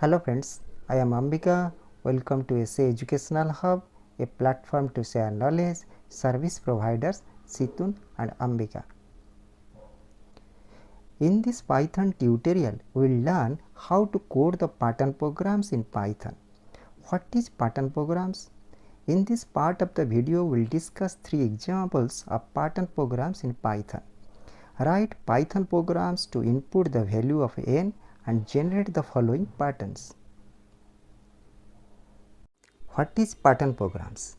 Hello friends, I am Ambika. Welcome to SA Educational Hub, a platform to share knowledge, service providers Situn and Ambika. In this Python tutorial, we will learn how to code the pattern programs in Python. What is pattern programs? In this part of the video, we will discuss 3 examples of pattern programs in Python. Write Python programs to input the value of n and generate the following patterns. What is pattern programs?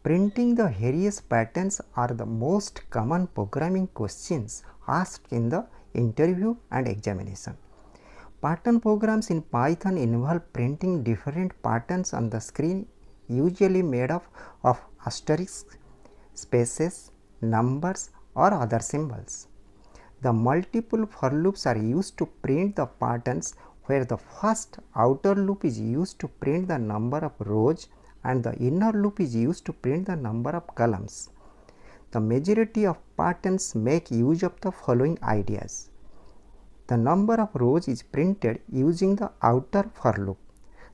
Printing the various patterns are the most common programming questions asked in the interview and examination. Pattern programs in Python involve printing different patterns on the screen, usually made up of asterisks, spaces, numbers, or other symbols. The multiple for loops are used to print the patterns, where the first outer loop is used to print the number of rows and the inner loop is used to print the number of columns. The majority of patterns make use of the following ideas. The number of rows is printed using the outer for loop.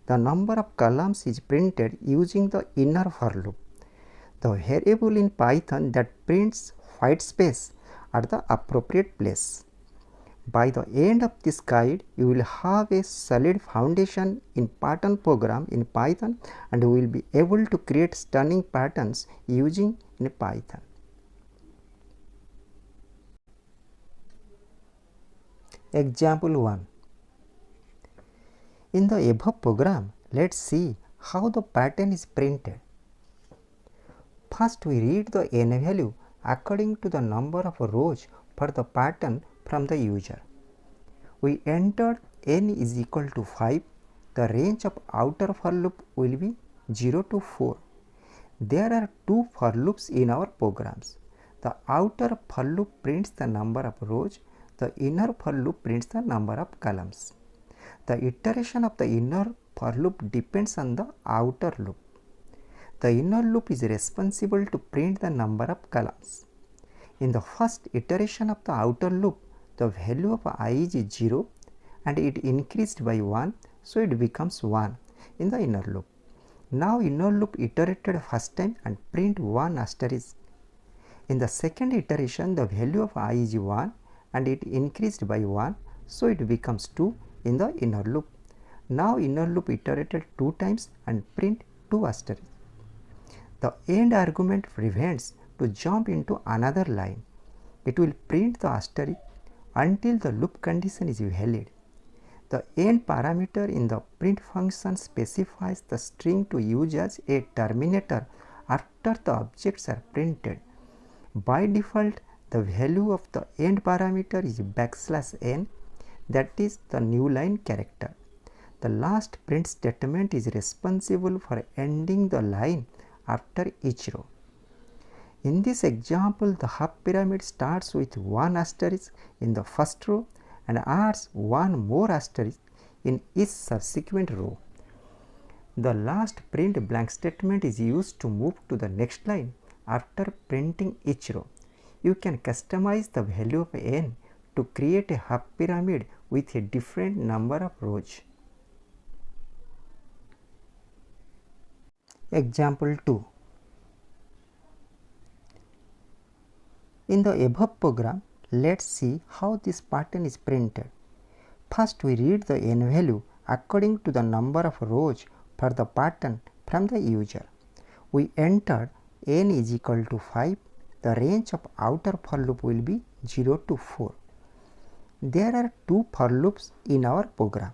The number of columns is printed using the inner for loop. The variable in Python that prints white space at the appropriate place. By the end of this guide, you will have a solid foundation in pattern program in Python and you will be able to create stunning patterns using in Python. Example 1. In the above program, let's see how the pattern is printed. First, we read the n value according to the number of rows for the pattern from the user. We entered n is equal to 5. The range of outer for loop will be 0 to 4. There are 2 for loops in our programs. The outer for loop prints the number of rows. The inner for loop prints the number of columns. The iteration of the inner for loop depends on the outer loop. The inner loop is responsible to print the number of columns. In the first iteration of the outer loop, the value of I is 0 and it increased by 1, so it becomes 1 in the inner loop. Now inner loop iterated first time and print 1 asterisk. In the second iteration, the value of I is 1 and it increased by 1, so it becomes 2 in the inner loop. Now inner loop iterated 2 times and print 2 asterisks. The end argument prevents to jump into another line. It will print the asterisk until the loop condition is valid. The end parameter in the print function specifies the string to use as a terminator after the objects are printed. By default, the value of the end parameter is \n, that is the new line character. The last print statement is responsible for ending the line after each row. In this example, the half pyramid starts with 1 asterisk in the first row and adds 1 more asterisk in each subsequent row. The last print blank statement is used to move to the next line after printing each row. You can customize the value of n to create a half pyramid with a different number of rows. Example 2. In the above program, let's see how this pattern is printed. First, we read the n value according to the number of rows for the pattern from the user. We entered n is equal to 5. The range of outer for loop will be 0 to 4. There are 2 for loops in our program.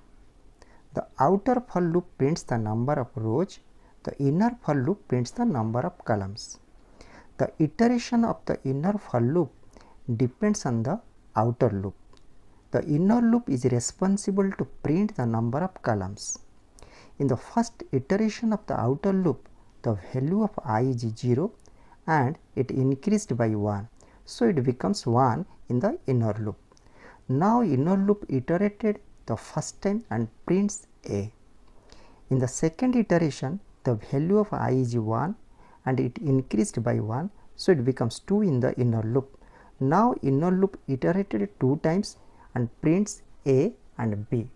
The outer for loop prints the number of rows. The inner for loop prints the number of columns. The iteration of the inner for loop depends on the outer loop. The inner loop is responsible to print the number of columns. In the first iteration of the outer loop, the value of I is 0 and it increased by 1, so it becomes 1 in the inner loop. Now inner loop iterated the first time and prints a. In the second iteration, the value of I is 1 and it increased by 1, so it becomes 2 in the inner loop. Now inner loop iterated 2 times and prints a and b.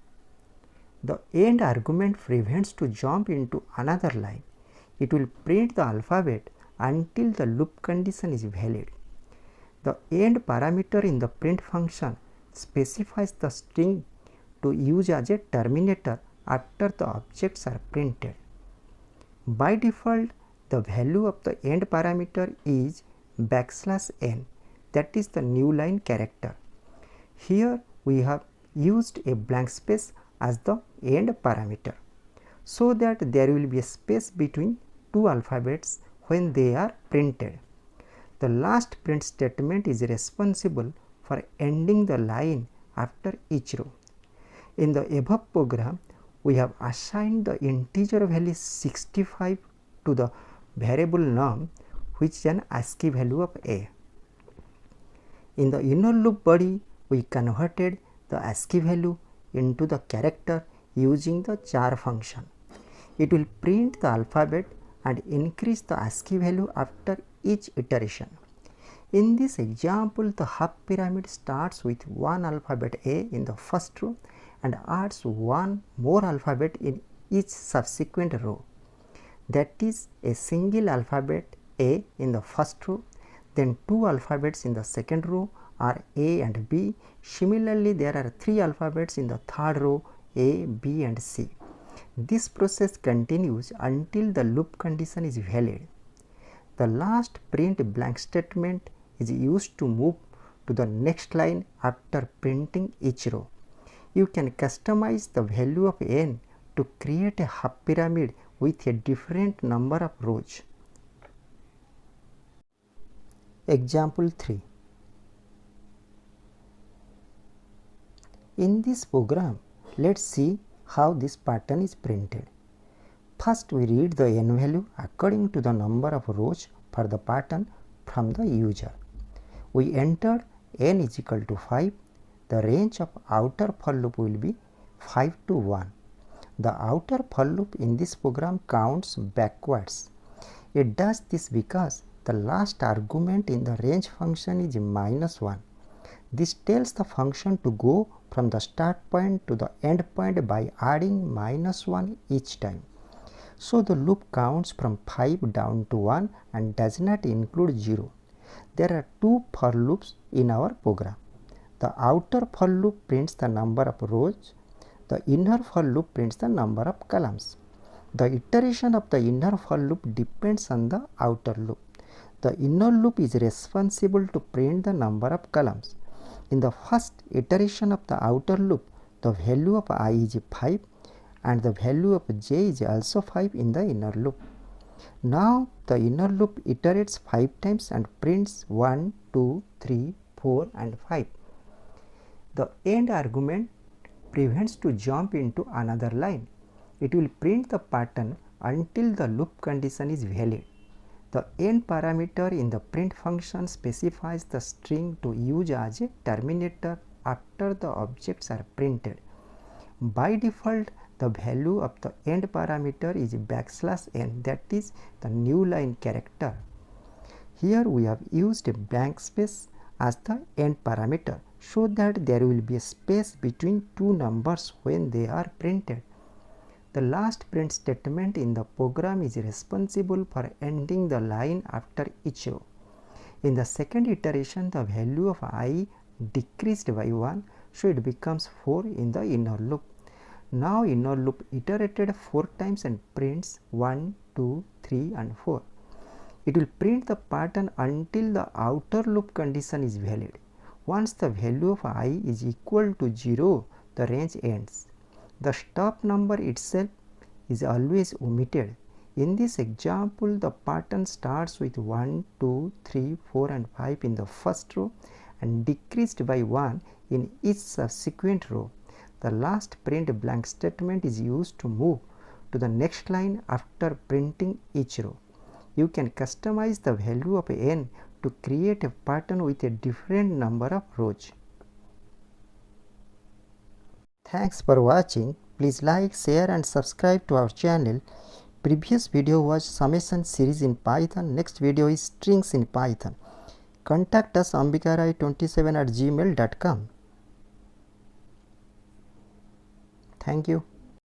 The end argument prevents to jump into another line. It will print the alphabet until the loop condition is valid. The end parameter in the print function specifies the string to use as a terminator after the objects are printed. By default, the value of the end parameter is \n, that is the new line character. Here we have used a blank space as the end parameter, so that there will be a space between two alphabets when they are printed. The last print statement is responsible for ending the line after each row. In the above program, we have assigned the integer value 65 to the variable num, which is an ASCII value of a. In the inner loop body, we converted the ASCII value into the character using the char function. It will print the alphabet and increase the ASCII value after each iteration. In this example, the half pyramid starts with one alphabet A in the first row and adds one more alphabet in each subsequent row. That is a single alphabet A in the first row, then two alphabets in the second row are A and B. Similarly, there are three alphabets in the third row, A, B and C. This process continues until the loop condition is valid. The last print blank statement is used to move to the next line after printing each row. You can customize the value of n to create a half pyramid with a different number of rows. Example 3. In this program, let's see how this pattern is printed. First, we read the n value according to the number of rows for the pattern from the user. We entered n is equal to 5. The range of outer for loop will be 5 to 1. The outer for loop in this program counts backwards. It does this because the last argument in the range function is -1. This tells the function to go from the start point to the end point by adding -1 each time. So the loop counts from 5 down to 1 and does not include 0. There are two for loops in our program. The outer for loop prints the number of rows. The inner for loop prints the number of columns. The iteration of the inner for loop depends on the outer loop. The inner loop is responsible to print the number of columns. In the first iteration of the outer loop, the value of I is 5 and the value of j is also 5 in the inner loop. Now the inner loop iterates 5 times and prints 1, 2, 3, 4 and 5. The end argument prevents to jump into another line. It will print the pattern until the loop condition is valid. The end parameter in the print function specifies the string to use as a terminator after the objects are printed. By default, the value of the end parameter is \n, that is the new line character. Here we have used a blank space as the end parameter so that there will be a space between two numbers when they are printed. The last print statement in the program is responsible for ending the line after each row. In the second iteration, the value of I decreased by 1, so it becomes 4 in the inner loop. Now inner loop iterated 4 times and prints 1, 2, 3 and 4. It will print the pattern until the outer loop condition is valid. Once the value of I is equal to 0, the range ends. The stop number itself is always omitted. In this example, the pattern starts with 1, 2, 3, 4 and 5 in the first row and decreased by 1 in each subsequent row. The last print blank statement is used to move to the next line after printing each row. You can customize the value of n to create a pattern with a different number of rows. Thanks for watching. Please like, share and subscribe to our channel. Previous video was summation series in Python. Next video is strings in Python. Contact us ambikarai27@gmail.com. Thank you.